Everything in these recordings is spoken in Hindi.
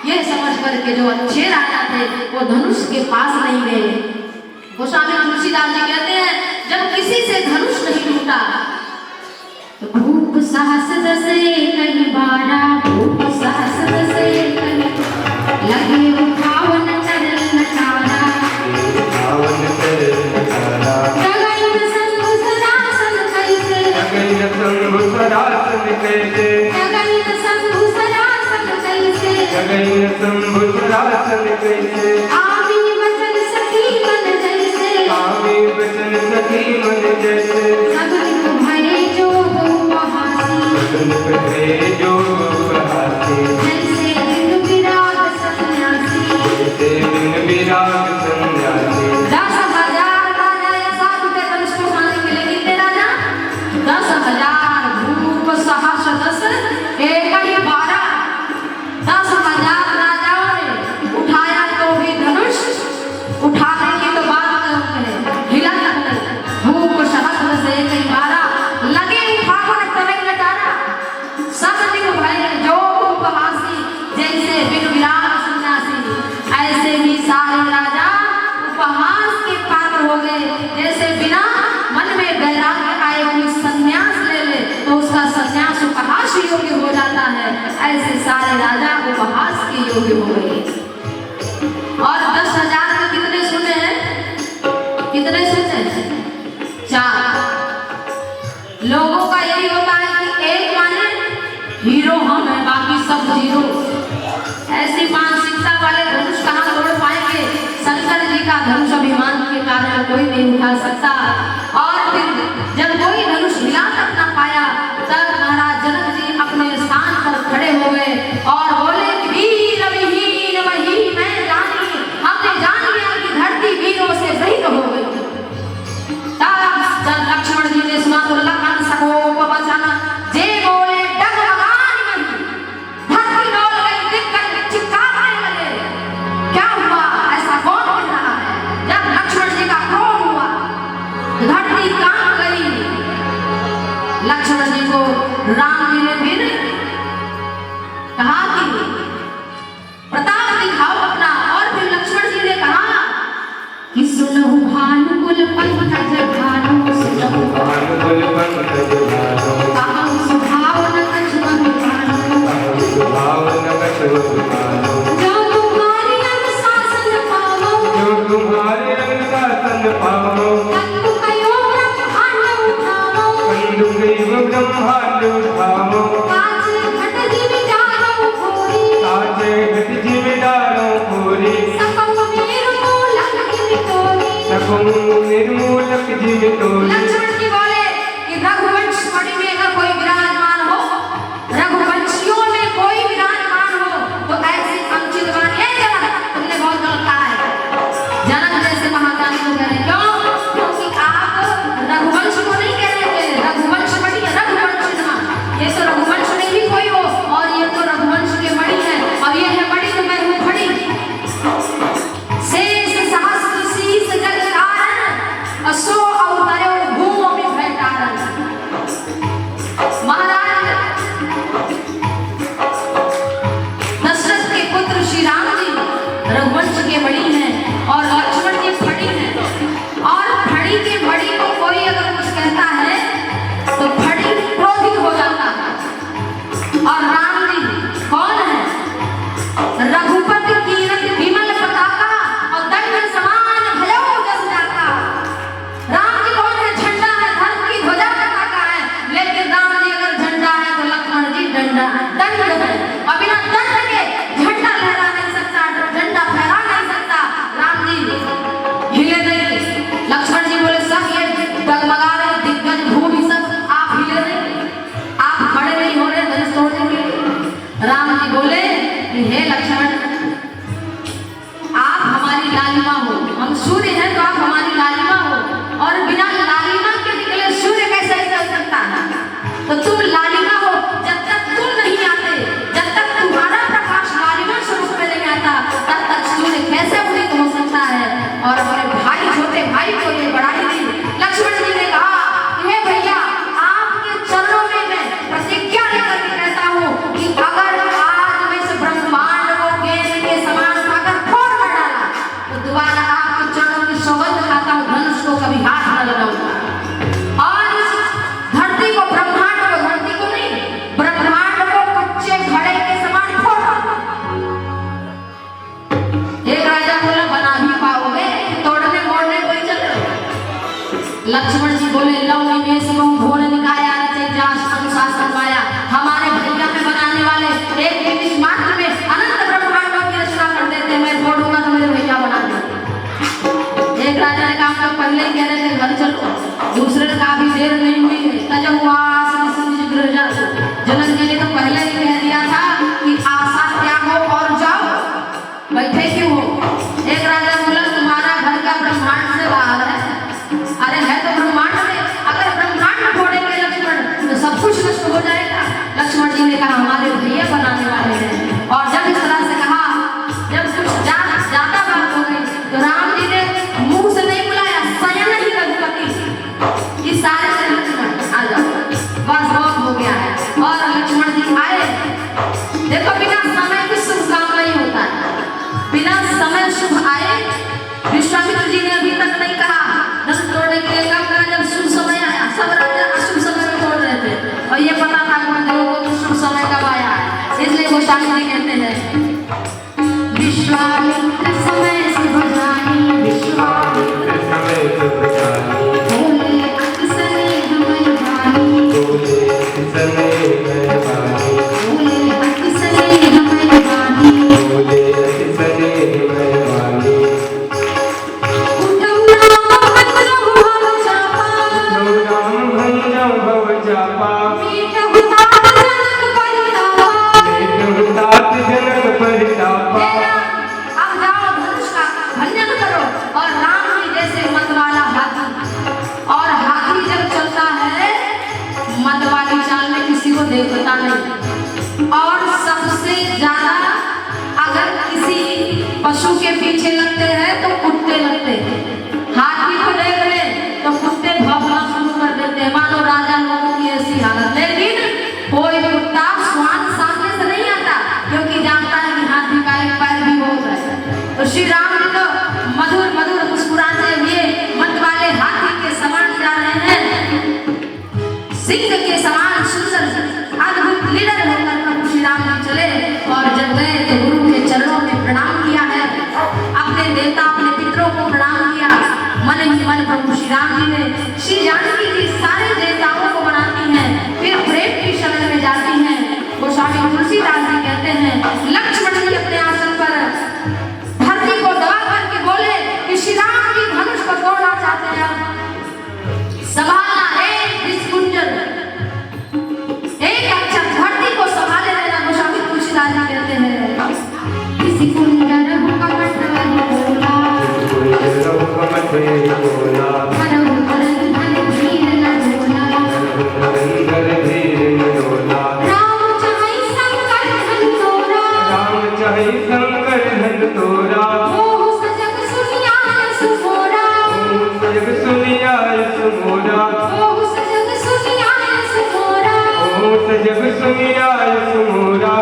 ये समझ करके जो अच्छे राजा थे वो धनुष के पास नहीं गए। गोस्वामी तुलसीदास जी कहते हैं जब किसी से धनुष नहीं टूटा तो भूप साहस दसे कहीं बारा, भूप साहस दसे कहीं लगे उठावन चरण नचारा, उठावन चरण नचारा, जगैन शंभु सरासन कैसे, जगैन शंभु सरासन कैसे, जगैन शंभु सरासन कैसे, जगैन शंभु सरासन कैसे, आमी वचन सखी मन जैसे, आमी वचन सखी मन जैसे, सगुन तुम्हारे जो उपहासी, सगुन तुम्हारे जो उपहासी, जैसे बिन विराग सन्यासी, जैसे बिन विराग सन्यासी। 10,000 राजा या साधु के धनुष को उठाने के लिए कितने राजा? 10,000 भूप सहस्र दस एक ही 12, 10,000 राजाओं ने उठाया तो भी धनुष उठाने की तो बात करते हैं, हिला तक नहीं। भूप सहस्र दस एक ही 12 लगे उठावन तनक नचारा, सब दिन भय जो उपहासी, जैसे बिन विराग सन्यासी। ऐसे ही सारे राजा उपहास के पात्र हो गए। जैसे बिना मन में वैराग्य आए कोई संन्यास ले ले तो उसका संन्यास उपहास योग्य हो जाता है, ऐसे सारे राजा उपहास के योग्य हो गए। और 10,000 में कितने सुने हैं? कितने सुने हैं? 4। लोगों का यही होता है कि एक माने हीरो हम हैं, बाकी सब जीरो। ऐसी मानसिकता वाले धनुष कहाँ तोड़ पाएंगे? शंकर जी का धनुष अभिमान के कारण कोई नहीं उठा सकता। और फिर जब कोई धनुष हिला तक ना पाया तब महाराज जनक जी अपने स्थान पर खड़े हो गए और बोले कि वीर विहीन वही मैं जानी, हमने जान लिया कि धरती वीरों से रहित हो गई। तब लक्ष्मण जी ने सुना तो लखन सकोप वचन जे बोले डगमगान नहीं, धरती डोल गई, दिक्कत चिल्लाने लगे। क्या हुआ? ऐसा कौन कह रहा है? जब लक्ष्मण जी का क्रोध हुआ धरती कांप गई। लक्ष्मण जी को राम जी ने फिर कहा कि प्रताप दिखाओ अपना। और फिर लक्ष्मण जी ने कहा कि सुनहु भानुकुल पंकज भानु, सुनहु भानुकुल पंकज भानु, अहं सुभावन कछुमन भानु, अहं सुभावन कछुमन भानु, जो तुम्हारी अनुशासन पावो, जो तुम्हारे अनुशासन पावो, कंदु कयो ब्रह्मांड उठावो, कंदु कयो ब्रह्मांड उठावो, काचे घट जिमिदारो घोरी, काचे घट जिमिदारो घोरी, सकम निर्मूलक जिमितोरी। सकम निर्मूलक जिमितोरी। लक्ष्मण जी बोले कि रघुवंश मणि में अगर कोई विराजमान हो, रघुवंशियों में कोई विराजमान हो तो ऐसी अंकित वाणी जनक तुमने बहुत गलत कहा है। जनक जैसे महाज्ञानी को कह रहे क्यों? क्योंकि आप रघुवंश को नहीं कह रहे थे, रघुवंश मणि रघुवंश ना, ये तो रघुवंश में ही कोई हो और ये तो रघुवंश के मणि है और ये है मणि तो मैं हूँ खड़ी। शेष सहस्त्र शीस जग कारण असो अवतरो भूमि भैतारन। महाराज दशरथ के पुत्र श्री राम जी रघुवंश के मणि हैं और लक्ष्मण जी फड़ी हैं। और फड़ी के मणि को कोई अगर कुछ कहता है तो फड़ी क्रोधित हो जाता है। और राम जी कौन है? रघुपति कीरत विमल पताका और दंड समान भयो जस जाता। राम जी कौन है? झंडा है, धर्म की ध्वजा पताका है। लेकिन राम जी अगर झंडा है तो लक्ष्मण जी दंड है, दंड है। और बिना दंड के झंडा लहरा नहीं सकता, झंडा फहरा नहीं सकता। लक्ष्मण जी बोले लव निवेश बहु घोर निकाया रचे जास अनुशासन पाया। हमारे भैया में बनाने वाले एक निमिष मात्र में अनंत ब्रह्मांडों की रचना कर देते, मैं छोड़ूंगा तो मेरे भैया बना देते। एक राजा ने कहा हम लोग पहले ही कह रहे थे घर चलो, दूसरे ने कहा अभी देर नहीं हुई है तजमुआस जनक जी ने तो पहले ही कह दिया था कि आशा त्यागो और जाओ, बैठे क्यों हो। एक राजा बोला तुम्हारा घर का ब्रह्मांड से बाहर है। अरे है तो ब्रह्मांड में, अगर ब्रह्मांड फोड़ेंगे लक्ष्मण तो सब कुछ नष्ट हो जाएगा। लक्ष्मण जी ने कहा हमारे भैया बनाने वाले हैं। और जब इस तरह से कहा, जब कुछ ज्यादा बात हो गई तो राम जी ने मुंह से नहीं बुलाया, स्वयं ही रघुपति कि सारे से लक्ष्मण आ जाओ, बस बहुत हो गया है। और लक्ष्मण जी आए। देखो बिना समय के शुभ काम नहीं होता है, बिना समय शुभ आए। विश्वामित्र जी ने अभी तक नहीं कहा धन तोड़ने के लिए, कब कहा जब शुभ समय आया। सब राजा अशुभ समय में तोड़ रहे थे और ये पता था लोगों को शुभ समय कब आया है, इसलिए गोस्वामी जी कहते हैं विश्वामित्र समय शुभ जानी, विश्वामित्र समय शुभ जानी, बोले अतिशय समय भानी, बोले अतिशय मेहरबानी, बोले अतिशय समय भानी, बोले अतिशय मेहरबानी। उत्तम नाम भद्रहु भव चापा, राम भंजम भव चापा, मीठहु तात जनक परितापा। तात जनक परितापा। अब जाओ धनुष का भंजन करो। और राम जी जैसे मत वाला हाथी, और हाथी जब चलता है मत वाली चाल में किसी को देखता नहीं। और सबसे ज्यादा अगर किसी पशु के पीछे लगते हैं तो कुत्ते लगते हैं। हाथी को देख ले तो कुत्ते भौंकना शुरू कर देते हैं, मानो राजा लोगों की ऐसी हालत। लेकिन कोई कुत्ता श्वान सामने से नहीं आता, क्योंकि जानता है कि हाथी का एक पैर भी बहुत है। तो श्री राम जी तो मधुर मधुर मुस्कुराते हुए मत वाले हाथी के समान जा रहे हैं। सिंह के समान सुंदर अद्भुत लीडर होकर प्रभु श्री राम जी चले। और जब गए तो गुरु के चरणों में प्रणाम किया है, अपने देवता अपने पितरों को प्रणाम किया। मन ही मन प्रभु श्री राम जी ने श्री जानकी जी सारे देवताओं को मनाती हैं, फिर प्रेम की शरण में जाती हैं। गोस्वामी तुलसीदास जी कहते हैं लक्ष्मण जी अपने आसन पर धरती को दबा करके बोले कि श्री राम जी धनुष को तोड़ना चाहते हैं, संभालना एक विस्कुंजन, एक अक्षर धरती को संभाले रहना। गोस्वामी तुलसीदास जी कहते हैं किसी कुंजर हुकमत वही बोला, हुकमत वही बोला, हरहु धरन धन धीर न डोला, धर धीर न डोला। राम चाहे शंकर धन तोरा, राम चाहे शंकर धन तोरा, मोह सजग सुनियाय सुमोरा, सजग सुनियाय सुमोरा, मोह सजग सुनियाय सुमोरा। सजग सुनियाय सुमोरा।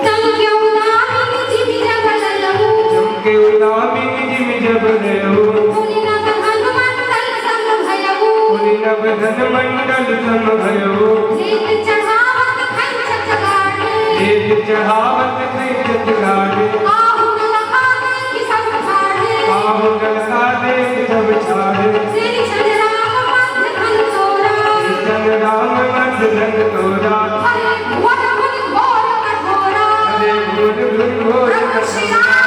तम क्यों नामी जिमि जब ललहु, तुमके उदामी जिम जब लेहु, पुनि नभ धन मंडल सम भयहु, पुनि नभ धन मंडल सम भयहु। लेत चढ़ावत खंचत गाढ़े, लेत चढ़ावत खंचत गाढ़े, आहु न लखा देखि सब ठाढ़े, आहु नलका देख सब छाड़े। तेरी छन राम मध्य धन तोरा, जन राम मध्य धन तोरा, हरे घोर घोर कठोरा। हरे घोर घोर घोर प्रभु श्री राम